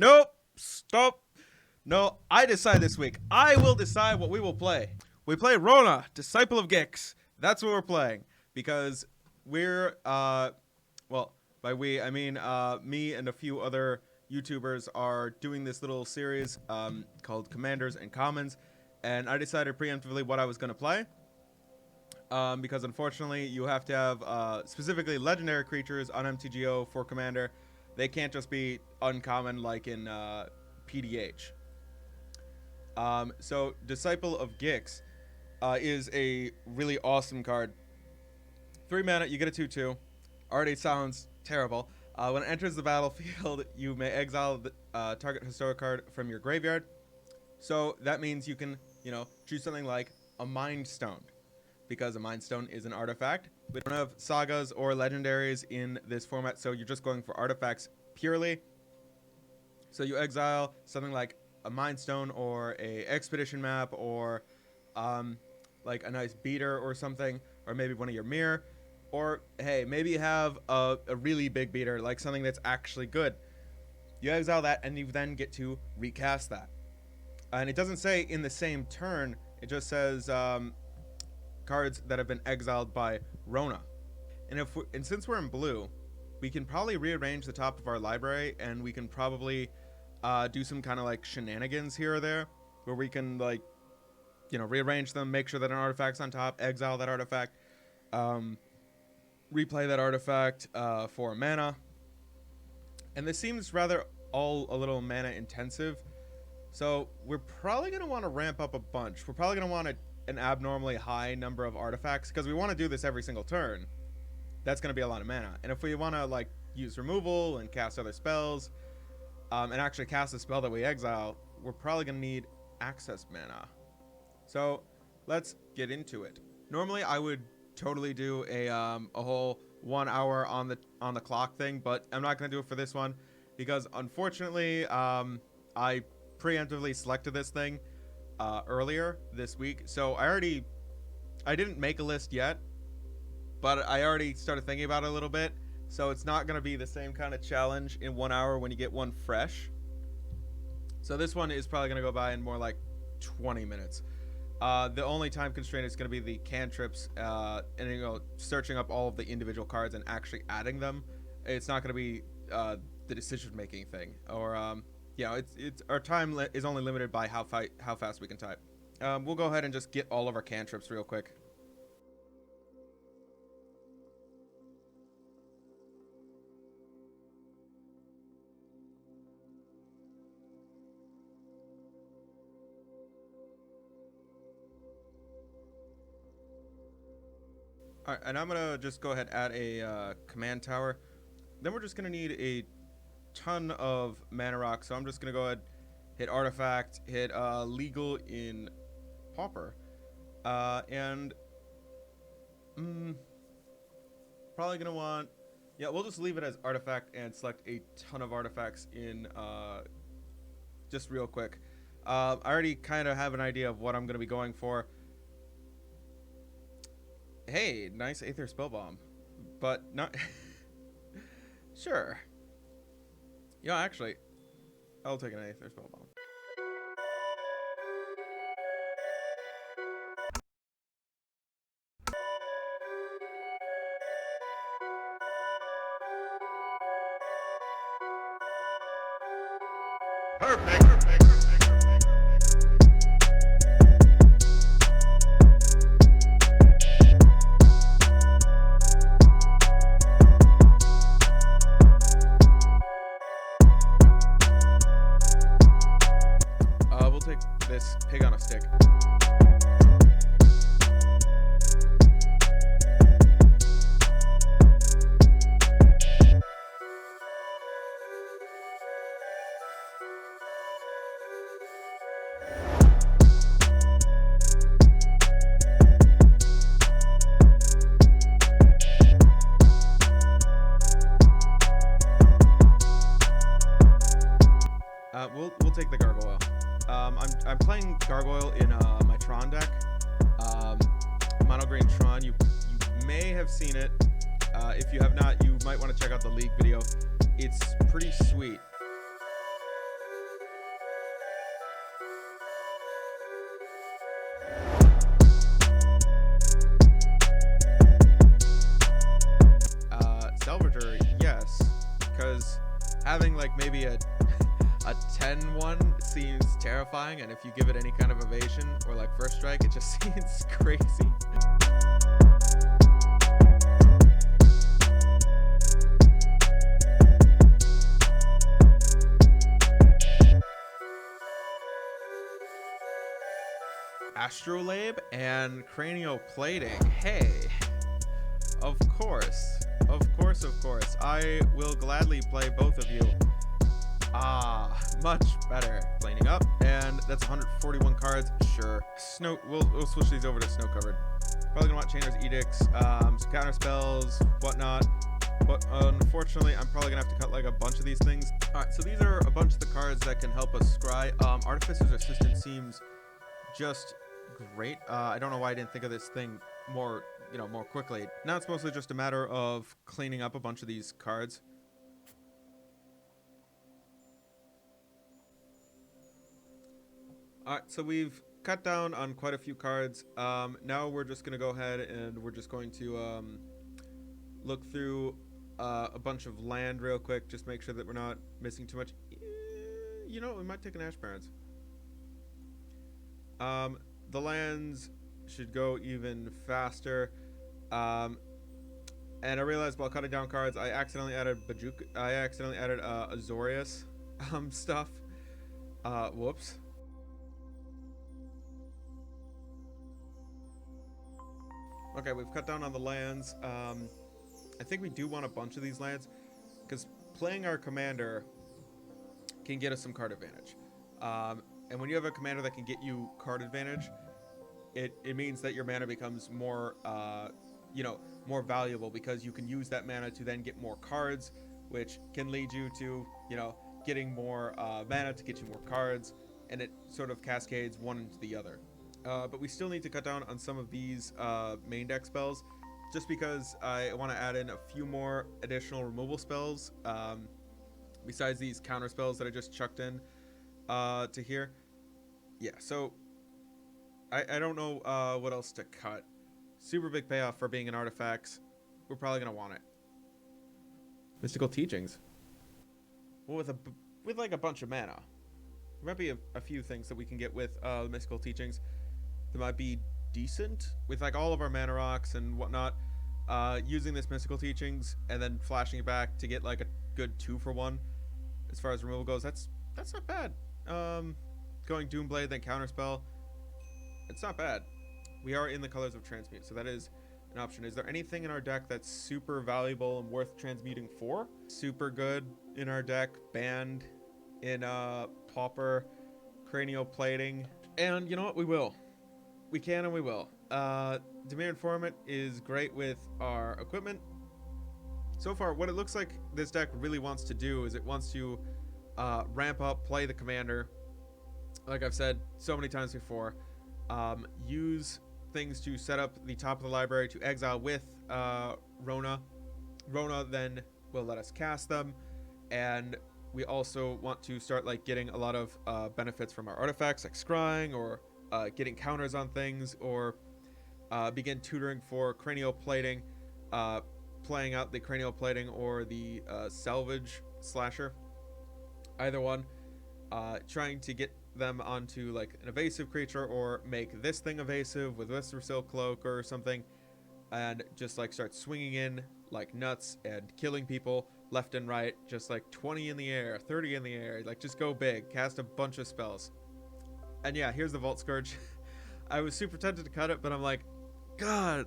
Nope. Stop. No, I decide this week. I will decide what we will play. We play Rona, Disciple of Gix. That's what we're playing. Because we're, well, by we, I mean me and a few other YouTubers are doing this little series called Commanders and Commons. And I decided preemptively what I was going to play. Because unfortunately, you have to have specifically legendary creatures on MTGO for Commander. They can't just be uncommon like in PDH. So Disciple of Gix is a really awesome card. 3 mana, you get a 2/2. Already sounds terrible. When it enters the battlefield, you may exile the target historic card from your graveyard. So that means you can, choose something like a Mind Stone, because a Mind Stone is an artifact. We don't have sagas or legendaries in this format, so you're just going for artifacts purely. So you exile something like a Mind Stone or a Expedition map or like a nice beater or something, or maybe one of your mirror. Or, hey, maybe you have a really big beater, like something that's actually good. You exile that, and you then get to recast that. And it doesn't say in the same turn, it just says cards that have been exiled by Rona. And since we're in blue, we can probably rearrange the top of our library, and we can probably do some kind of like shenanigans here or there, where we can like, rearrange them, make sure that an artifact's on top, exile that artifact, replay that artifact for mana. And this seems rather all a little mana intensive, so we're probably going to want to ramp up a bunch. We're probably going to want an abnormally high number of artifacts, because we want to do this every single turn. That's going to be a lot of mana. And if we want to like use removal and cast other spells, and actually cast a spell that we exile, we're probably going to need access mana. So let's get into it. Normally I would totally do a whole 1 hour on the clock thing, but I'm not going to do it for this one, because unfortunately I preemptively selected this thing earlier this week. So I didn't make a list yet, but I already started thinking about it a little bit. So it's not going to be the same kind of challenge in 1 hour when you get one fresh. So this one is probably going to go by in more like 20 minutes. The only time constraint is going to be the cantrips, and searching up all of the individual cards and actually adding them. It's not going to be the decision-making thing, or it's our time is only limited by how fast we can type. We'll go ahead and just get all of our cantrips real quick. All right, and I'm gonna just go ahead and add a command tower. Then we're just gonna need a ton of mana rock, so I'm just gonna go ahead, hit artifact, hit legal in pauper, and probably gonna want, we'll just leave it as artifact and select a ton of artifacts in just real quick. I already kind of have an idea of what I'm gonna be going for. Hey, nice Aether Spellbomb, but not sure. Yeah, actually, I'll take an Aether Spellbomb. Perfect. We'll take this pig on a stick. We'll take the gargoyle. I'm playing gargoyle in my Tron deck. Mono green Tron. You may have seen it. If you have not, you might want to check out the League video. It's pretty sweet. because having like maybe a 10-1 seems terrifying, and if you give it any kind of evasion or like first strike, it just seems crazy. Astrolabe and cranioplating. Hey, of course. I will gladly play both of you. Ah, much better. Planing up, and that's 141 cards. Sure. Snow. We'll switch these over to snow covered. Probably gonna want Chainer's Edicts, some counter spells, whatnot. But unfortunately, I'm probably gonna have to cut like a bunch of these things. All right, so these are a bunch of the cards that can help us scry. Artificer's Assistant seems just great. I don't know why I didn't think of this thing more quickly. Now it's mostly just a matter of cleaning up a bunch of these cards. All right, so we've cut down on quite a few cards. Now we're just gonna go ahead and we're just going to look through a bunch of land real quick, just make sure that we're not missing too much. You know, we might take an Ash Barrens. The lands should go even faster. And I realized while cutting down cards, I accidentally added Azorius stuff. Whoops. Okay, we've cut down on the lands. I think we do want a bunch of these lands, because playing our commander can get us some card advantage. And when you have a commander that can get you card advantage, it means that your mana becomes more, more valuable, because you can use that mana to then get more cards, which can lead you to, getting more mana to get you more cards, and it sort of cascades one into the other. But we still need to cut down on some of these main deck spells, just because I want to add in a few more additional removal spells, besides these counter spells that I just chucked in to here. Yeah, so I don't know what else to cut. Super big payoff for being an artifacts. We're probably going to want it. Mystical Teachings. Well, with like a bunch of mana. There might be a few things that we can get with Mystical Teachings that might be decent with like all of our mana rocks and whatnot. Using this Mystical Teachings and then flashing it back to get like a good 2-for-1 as far as removal goes. That's not bad. Going Doomblade then Counterspell. It's not bad. We are in the colors of Transmute, so that is an option. Is there anything in our deck that's super valuable and worth transmuting for? Super good in our deck, banned in Pauper, Cranioplating, and you know what? We will. We can and we will. Dimir Informant is great with our equipment. So far, what it looks like this deck really wants to do is it wants to ramp up, play the commander, like I've said so many times before, use things to set up the top of the library to exile with Rona. Rona then will let us cast them, and we also want to start like getting a lot of benefits from our artifacts, like scrying or getting counters on things, or begin tutoring for cranioplating, playing out the cranioplating or the salvage slasher, either one, trying to get them onto like an evasive creature, or make this thing evasive with Whispersil Cloak or something, and just like start swinging in like nuts and killing people left and right, just like 20 in the air, 30 in the air, like just go big, cast a bunch of spells. And yeah, here's the Vault Scourge. I was super tempted to cut it, but I'm like, God,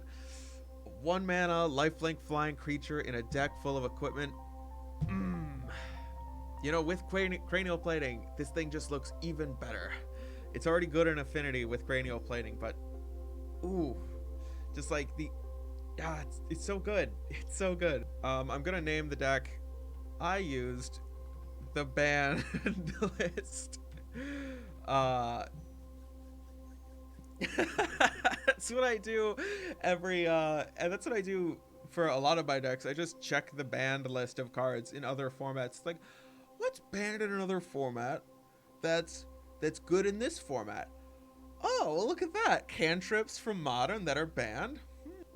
1 mana lifelink flying creature in a deck full of equipment. You know, with cranial plating, this thing just looks even better. It's already good in affinity with cranial plating, but ooh, just like it's so good. It's so good. I'm gonna name the deck I used the banned list. That's what I do and that's what I do for a lot of my decks. I just check the banned list of cards in other formats. Like, what's banned in another format that's good in this format? Oh, well, look at that. Cantrips from Modern that are banned.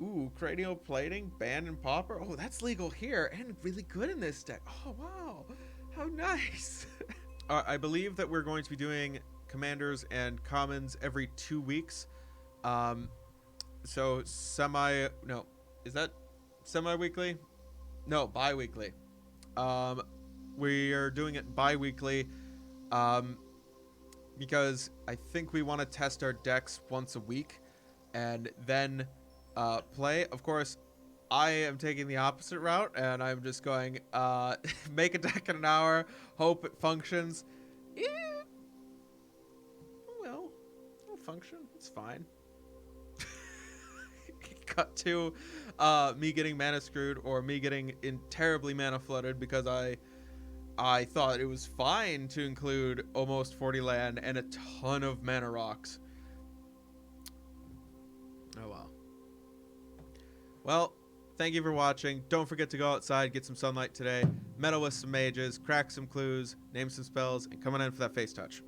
Ooh, cranial plating, band and popper. Oh, that's legal here and really good in this deck. Oh, wow. How nice. I believe that we're going to be doing commanders and commons every 2 weeks. So no, is that semi-weekly? No, bi-weekly. Um, we are doing it bi-weekly. Um, because I think we want to test our decks once a week and then play. Of course, I am taking the opposite route and I'm just going make a deck in an hour, hope it functions. Yeah, well, it'll function. It's fine. Cut to me getting mana screwed or me getting terribly mana flooded because I thought it was fine to include almost 40 land and a ton of mana rocks. Oh well. Well, thank you for watching. Don't forget to go outside, get some sunlight today, meddle with some mages, crack some clues, name some spells, and come on in for that face touch.